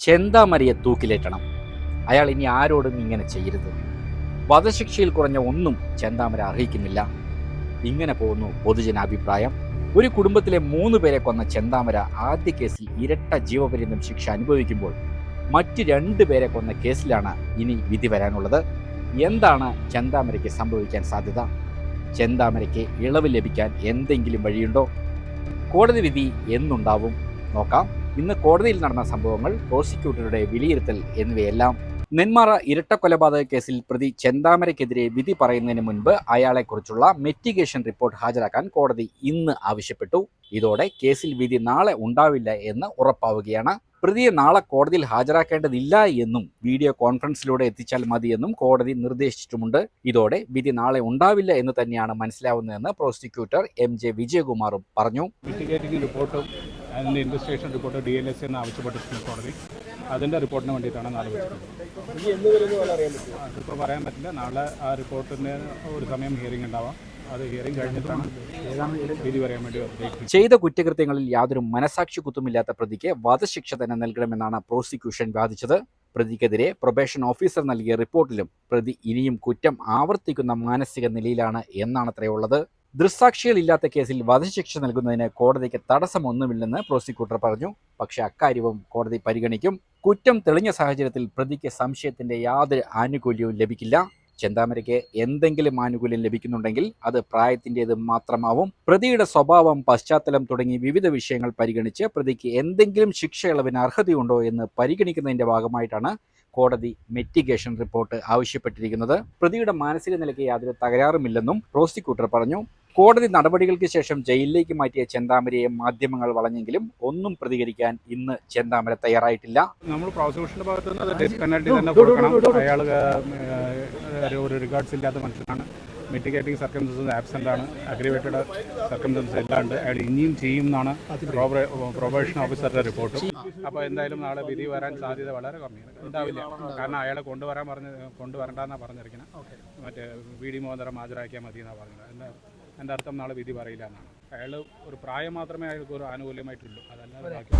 ചെന്താമരയെ തൂക്കിലേറ്റണം. അയാൾ ഇനി ആരോടും ഇങ്ങനെ ചെയ്യരുത്. വധശിക്ഷയിൽ കുറഞ്ഞ ഒന്നും ചെന്താമര അർഹിക്കുന്നില്ല. ഇങ്ങനെ പോകുന്നു പൊതുജനാഭിപ്രായം. ഒരു കുടുംബത്തിലെ 3 പേരെ കൊന്ന ചെന്താമര ആദ്യ കേസിൽ ഇരട്ട ജീവപര്യന്തം ശിക്ഷ അനുഭവിക്കുമ്പോൾ മറ്റ് 2 പേരെ കൊന്ന കേസിലാണ് ഇനി വിധി വരാനുള്ളത്. എന്താണ് ചെന്താമരയ്ക്ക് സംഭവിക്കാൻ സാധ്യത? ചെന്താമരയ്ക്ക് ഇളവ് ലഭിക്കാൻ എന്തെങ്കിലും വഴിയുണ്ടോ? കോടതി വിധി എന്നുണ്ടാവും? നോക്കാം. ഇന്ന് കോടതിയിൽ നടന്ന സംഭവങ്ങൾ, പ്രോസിക്യൂട്ടറുടെ വിലയിരുത്തൽ എന്നിവയെല്ലാം. നെന്മാറ ഇരട്ടക്കൊലപാതക കേസിൽ പ്രതി ചെന്താമരയ്ക്കെതിരെ വിധി പറയുന്നതിന് മുൻപ് അയാളെക്കുറിച്ചുള്ള മെറ്റിഗേഷൻ റിപ്പോർട്ട് ഹാജരാക്കാൻ കോടതി ഇന്ന് ആവശ്യപ്പെട്ടു. ഇതോടെ കേസിൽ വിധി നാളെ ഉണ്ടാവില്ല എന്ന് ഉറപ്പാവുകയാണ്. പ്രതിയെ നാളെ കോടതിയിൽ ഹാജരാക്കേണ്ടതില്ല എന്നും വീഡിയോ കോൺഫറൻസിലൂടെ എത്തിച്ചാൽ മതിയെന്നും കോടതി നിർദ്ദേശിച്ചിട്ടുമുണ്ട്. ഇതോടെ വിധി നാളെ ഉണ്ടാവില്ല എന്ന് തന്നെയാണ് മനസ്സിലാവുന്നതെന്ന് പ്രോസിക്യൂട്ടർ MJ വിജയകുമാറും പറഞ്ഞു. മിറ്റിഗേറ്റിംഗ് റിപ്പോർട്ടും അതിൻ്റെ ഇൻവെസ്റ്റിഗേഷൻ റിപ്പോർട്ട് DLS എന്ന് ആവശ്യപ്പെട്ടിട്ടുണ്ട് കോടതി. അതിൻ്റെ റിപ്പോർട്ടിന് വേണ്ടിയിട്ടാണ് നാളെ വിളിച്ചത്. അതിപ്പോൾ പറയാൻ പറ്റില്ല. നാളെ ആ റിപ്പോർട്ടിന് ഒരു സമയം ഹിയറിംഗ് ഉണ്ടാവാം. അത് ഹിയറിംഗ് കഴിഞ്ഞിട്ടാണ് വിധി പറയാൻ വേണ്ടി ഉദ്ദേശിക്കുന്നത്. ചെയ്ത കുറ്റകൃത്യങ്ങളിൽ യാതൊരു മനസാക്ഷി കുത്തുമില്ലാത്ത പ്രതിക്ക് വധശിക്ഷ തന്നെ നൽകണമെന്നാണ് പ്രോസിക്യൂഷൻ വാദിച്ചത്. പ്രതിക്കെതിരെ പ്രൊബേഷൻ ഓഫീസർ നൽകിയ റിപ്പോർട്ടിലും പ്രതി ഇനിയും കുറ്റം ആവർത്തിക്കുന്ന മാനസിക നിലയിലാണ് എന്നാണത്രയുള്ളത്. ദൃക്സാക്ഷികളില്ലാത്ത കേസിൽ വധശിക്ഷ നൽകുന്നതിന് കോടതിക്ക് തടസ്സമൊന്നുമില്ലെന്ന് പ്രോസിക്യൂട്ടർ പറഞ്ഞു. പക്ഷേ അക്കാര്യവും കോടതി പരിഗണിക്കും. കുറ്റം തെളിഞ്ഞ സാഹചര്യത്തിൽ പ്രതിക്ക് സംശയത്തിന്റെ യാതൊരു ആനുകൂല്യവും ലഭിക്കില്ല. ചെന്താമരയ്ക്ക് എന്തെങ്കിലും ആനുകൂല്യം ലഭിക്കുന്നുണ്ടെങ്കിൽ അത് പ്രായത്തിൻ്റേത് മാത്രമാവും. പ്രതിയുടെ സ്വഭാവം, പശ്ചാത്തലം തുടങ്ങി വിവിധ വിഷയങ്ങൾ പരിഗണിച്ച് പ്രതിക്ക് എന്തെങ്കിലും ശിക്ഷ ഇളവിന് അർഹതയുണ്ടോ എന്ന് പരിഗണിക്കുന്നതിന്റെ ഭാഗമായിട്ടാണ് കോടതി മെറ്റിഗേഷൻ റിപ്പോർട്ട് ആവശ്യപ്പെട്ടിരിക്കുന്നത്. പ്രതിയുടെ മാനസിക നിലയ്ക്ക് യാതൊരു തകരാറുമില്ലെന്നും പ്രോസിക്യൂട്ടർ പറഞ്ഞു. കോടതി നടപടികൾക്ക് ശേഷം ജയിലിലേക്ക് മാറ്റിയ ചെന്താമരയെ മാധ്യമങ്ങൾ വളഞ്ഞെങ്കിലും ഒന്നും പ്രതികരിക്കാൻ ഇന്ന് ചെന്താമര തയ്യാറായിട്ടില്ല. നമ്മൾ പ്രോസിക്യൂഷൻ്റെ ഭാഗത്ത് നിന്ന് അത് ഡെത്ത് പെനൽറ്റി തന്നെ കൊടുക്കണം. അയാൾ ഒരു റിഗാർഡ്സ് ഇല്ലാത്ത മനുഷ്യനാണ്. മിറ്റിഗേറ്റിംഗ് സർക്കംസ്റ്റൻസസ് ആബ്സെൻ്റ് ആണ്. അഗ്രിവേറ്റഡ് സർക്കംസ്റ്റൻസസ് എല്ലാം ഉണ്ട്. അയാൾ ഇനിയും ചെയ്യും എന്നാണ് പ്രൊബേഷൻ ഓഫീസറുടെ റിപ്പോർട്ട്. അപ്പോൾ എന്തായാലും നാളെ വിധി വരാൻ സാധ്യത വളരെ കമ്മിയാണ്. ഉണ്ടാവില്ല. കാരണം അയാളെ കൊണ്ടുവരണ്ടെന്നാണ് പറഞ്ഞിരിക്കുന്നത്. മറ്റേ VD മോഹൻദാസ് ഹാജരാക്കിയാൽ മതി എന്നാണ് പറഞ്ഞത്. എൻ്റെ അർത്ഥം നാളെ വിധി പറയില്ല എന്നാണ്. അയാൾ ഒരു പ്രായം മാത്രമേ അയാൾക്ക് ഒരു ആനുകൂല്യമായിട്ടുള്ളൂ. അതല്ലാതെ ബാക്കി